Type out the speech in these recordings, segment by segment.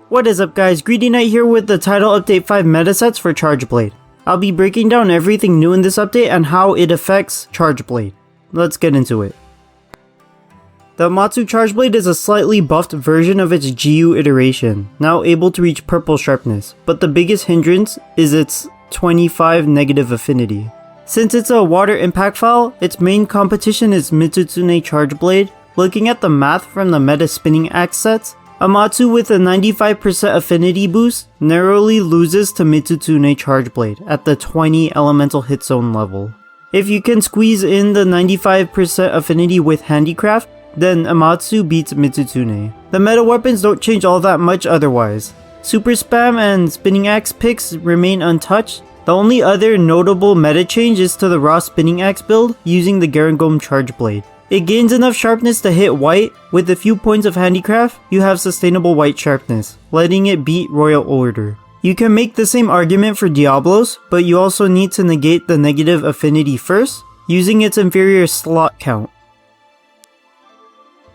What is up guys, Greedy Knight here with the Title Update 5 meta sets for Charge Blade. I'll be breaking down everything new in this update and how it affects Charge Blade. Let's get into it. The Amatsu Charge Blade is a slightly buffed version of its GU iteration, now able to reach purple sharpness, but the biggest hindrance is its 25 negative affinity. Since it's a water impact file, its main competition is Mitsune Charge Blade. Looking at the math from the meta spinning axe sets, Amatsu with a 95% affinity boost narrowly loses to Mitsune Charge Blade at the 20 elemental hit zone level. If you can squeeze in the 95% affinity with Handicraft, then Amatsu beats Mitsune. The meta weapons don't change all that much otherwise. Super Spam and Spinning Axe picks remain untouched. The only other notable meta change is to the raw Spinning Axe build using the Garangome Charge Blade. It gains enough sharpness to hit white. With a few points of handicraft, you have sustainable white sharpness, letting it beat Royal Order. You can make the same argument for Diablos, but you also need to negate the negative affinity first, using its inferior slot count.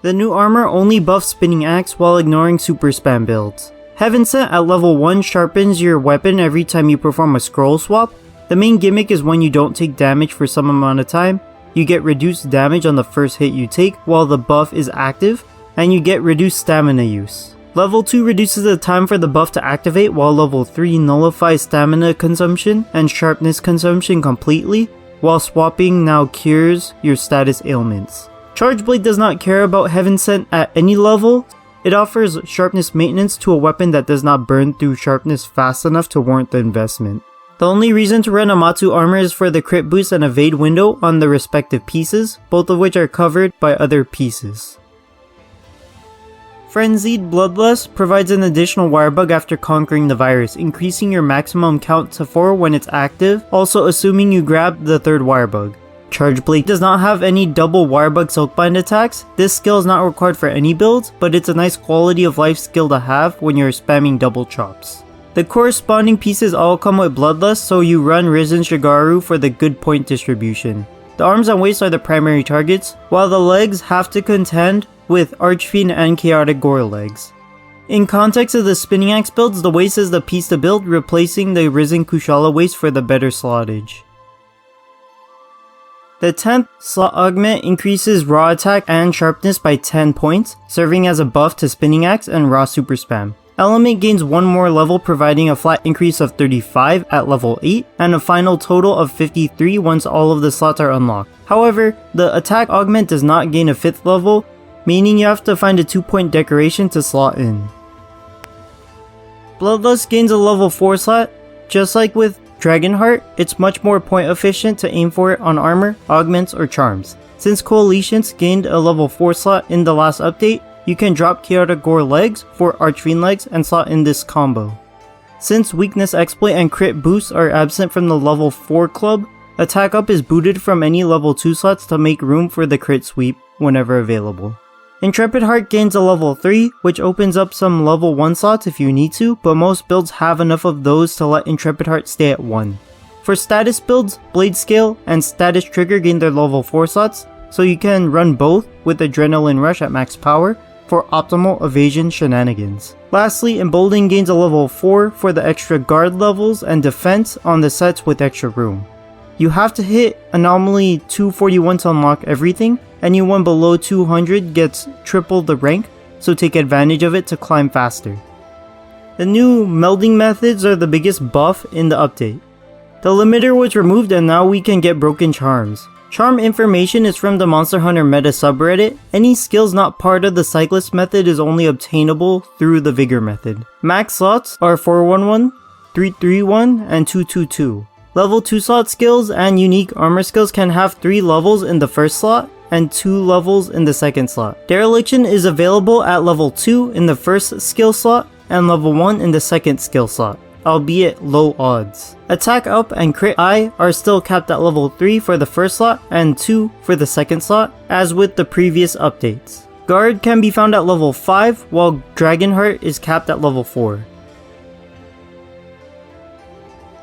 The new armor only buffs Spinning Axe while ignoring super spam builds. Heaven Sent at level 1 sharpens your weapon every time you perform a scroll swap. The main gimmick is when you don't take damage for some amount of time, you get reduced damage on the first hit you take while the buff is active, and you get reduced stamina use. Level 2 reduces the time for the buff to activate, while level 3 nullifies stamina consumption and sharpness consumption completely, while swapping now cures your status ailments. Charge Blade does not care about Heaven Sent at any level. It offers sharpness maintenance to a weapon that does not burn through sharpness fast enough to warrant the investment. The only reason to run Amatsu armor is for the crit boost and evade window on the respective pieces, both of which are covered by other pieces. Frenzied Bloodlust provides an additional wire bug after conquering the virus, increasing your maximum count to 4 when it's active, also assuming you grab the third wire bug. Charge Blade does not have any double wire bug soakbind attacks. This skill is not required for any builds, but it's a nice quality of life skill to have when you're spamming double chops. The corresponding pieces all come with Bloodlust, so you run Risen Shigaru for the good point distribution. The arms and waist are the primary targets, while the legs have to contend with Archfiend and Chaotic Gore legs. In context of the Spinning Axe builds, the waist is the piece to build, replacing the Risen Kushala waist for the better slottage. The 10th slot augment increases raw attack and sharpness by 10 points, serving as a buff to Spinning Axe and raw super spam. Element gains one more level, providing a flat increase of 35 at level 8 and a final total of 53 once all of the slots are unlocked. However, the attack augment does not gain a 5th level, meaning you have to find a 2-point decoration to slot in. Bloodlust gains a level 4 slot. Just like with Dragonheart, it's much more point efficient to aim for it on armor, augments, or charms. Since Coalitions gained a level 4 slot in the last update, you can drop Chaotic Gore legs for Archfiend legs and slot in this combo. Since Weakness Exploit and Crit Boost are absent from the level 4 club, Attack Up is booted from any level 2 slots to make room for the Crit Sweep whenever available. Intrepid Heart gains a level 3, which opens up some level 1 slots if you need to, but most builds have enough of those to let Intrepid Heart stay at 1. For status builds, Blade Scale and Status Trigger gain their level 4 slots, so you can run both with Adrenaline Rush at max power for optimal evasion shenanigans. Lastly, Embolden gains a level 4 for the extra guard levels and defense on the sets with extra room. You have to hit Anomaly 241 to unlock everything. Anyone below 200 gets triple the rank, so take advantage of it to climb faster. The new melding methods are the biggest buff in the update. The limiter was removed and now we can get broken charms. Charm information is from the Monster Hunter meta subreddit. Any skills not part of the Cyclist method is only obtainable through the Vigor method. Max slots are 411, 331, and 222. Level 2 slot skills and unique armor skills can have 3 levels in the first slot and 2 levels in the second slot. Dereliction is available at level 2 in the first skill slot and level 1 in the second skill slot, albeit low odds. Attack Up and Crit Eye are still capped at level 3 for the first slot and 2 for the second slot, as with the previous updates. Guard can be found at level 5, while Dragonheart is capped at level 4.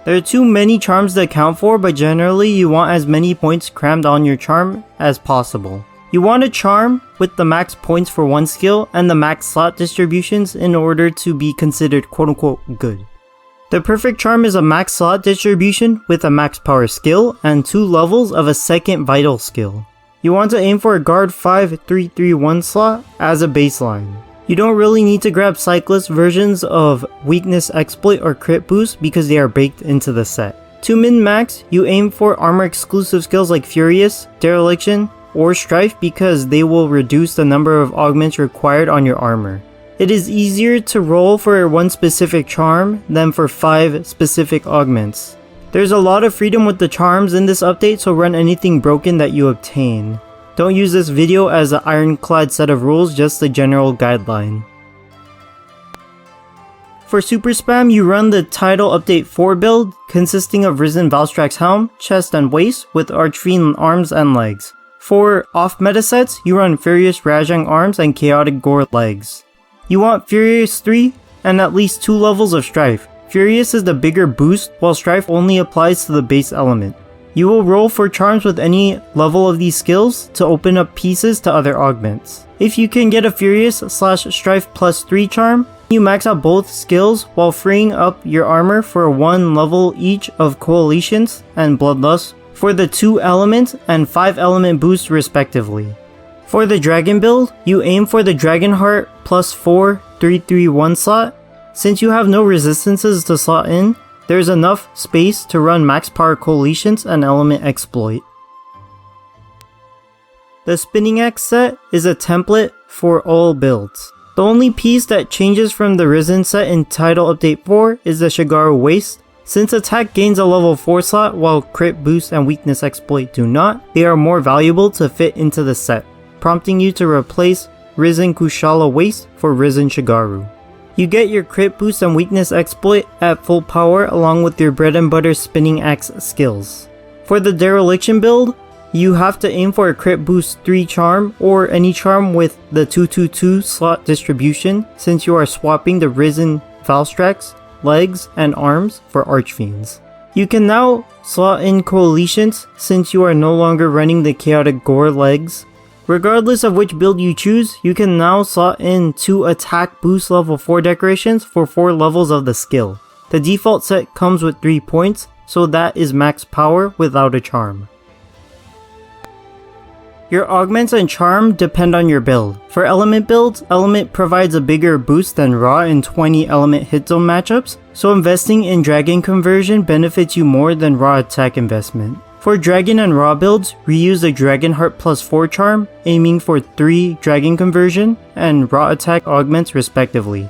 There are too many charms to account for, but generally you want as many points crammed on your charm as possible. You want a charm with the max points for one skill and the max slot distributions in order to be considered quote-unquote good. The perfect charm is a max slot distribution with a max power skill and 2 levels of a second vital skill. You want to aim for a guard 5-3-3-1 slot as a baseline. You don't really need to grab cyclist versions of weakness exploit or crit boost because they are baked into the set. To min-max, you aim for armor exclusive skills like Furious, Dereliction, or Strife because they will reduce the number of augments required on your armor. It is easier to roll for one specific charm than for 5 specific augments. There's a lot of freedom with the charms in this update, so run anything broken that you obtain. Don't use this video as an ironclad set of rules, just a general guideline. For super spam, you run the Title Update 4 build, consisting of Risen Valstrax's helm, chest and waist, with Archfiend arms and legs. For off-meta sets, you run Furious Rajang arms and Chaotic Gore legs. You want Furious 3 and at least 2 levels of Strife. Furious is the bigger boost, while Strife only applies to the base element. You will roll for charms with any level of these skills to open up pieces to other augments. If you can get a Furious/Strife plus 3 charm, you max out both skills while freeing up your armor for 1 level each of Coalitions and Bloodlust for the 2 element and 5 element boosts respectively. For the Dragon build, you aim for the Dragonheart plus 4 3-3-1 slot. Since you have no resistances to slot in, there's enough space to run max power Coalitions and element exploit. The Spinning Axe set is a template for all builds. The only piece that changes from the Risen set in Title Update 4 is the Shigaru waist. Since attack gains a level 4 slot while crit boost and weakness exploit do not, they are more valuable to fit into the set, prompting you to replace Risen Kushala waist for Risen Shigaru. You get your crit boost and weakness exploit at full power along with your bread and butter spinning axe skills. For the Dereliction build, you have to aim for a crit boost 3 charm or any charm with the 2-2-2 slot distribution since you are swapping the Risen Valstrax, legs, and arms for Archfiends. You can now slot in Coalitions since you are no longer running the Chaotic Gore legs. Regardless of which build you choose, you can now slot in 2 attack boost level 4 decorations for 4 levels of the skill. The default set comes with 3 points, so that is max power without a charm. Your augments and charm depend on your build. For element builds, element provides a bigger boost than raw in 20 element hit zone matchups, so investing in dragon conversion benefits you more than raw attack investment. For dragon and raw builds, reuse the Dragonheart plus 4 charm, aiming for 3 dragon conversion and raw attack augments respectively.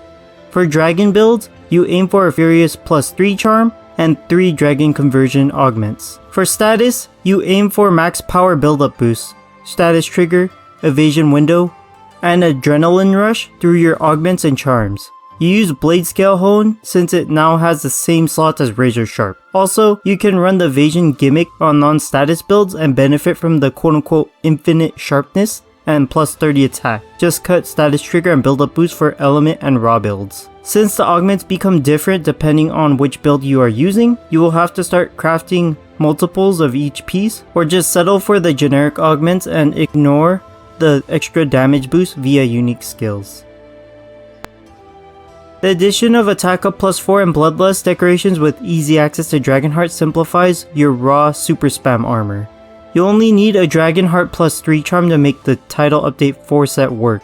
For dragon builds, you aim for a Furious plus 3 charm and 3 dragon conversion augments. For status, you aim for max power build-up boosts, status trigger, evasion window, and adrenaline rush through your augments and charms. You use Blade Scale Hone since it now has the same slot as Razor Sharp. Also, you can run the evasion gimmick on non-status builds and benefit from the quote-unquote infinite sharpness and plus 30 attack. Just cut status trigger and build up boost for element and raw builds. Since the augments become different depending on which build you are using, you will have to start crafting multiples of each piece or just settle for the generic augments and ignore the extra damage boost via unique skills. The addition of Attack Up plus 4 and Bloodlust decorations with easy access to Dragonheart simplifies your raw super spam armor. You only need a Dragonheart plus 3 charm to make the Title Update 4 set work.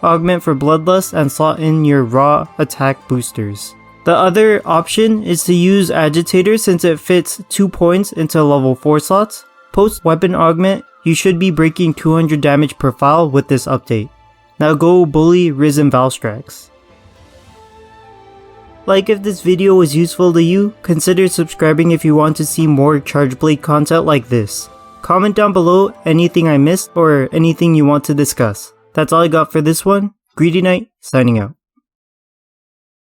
Augment for Bloodlust and slot in your raw attack boosters. The other option is to use Agitator since it fits 2 points into level 4 slots. Post weapon augment, you should be breaking 200 damage per file with this update. Now go bully Risen Valstrax. Like if this video was useful to you, consider subscribing if you want to see more Chargeblade content like this. Comment down below anything I missed or anything you want to discuss. That's all I got for this one. Greedy Knight, signing out.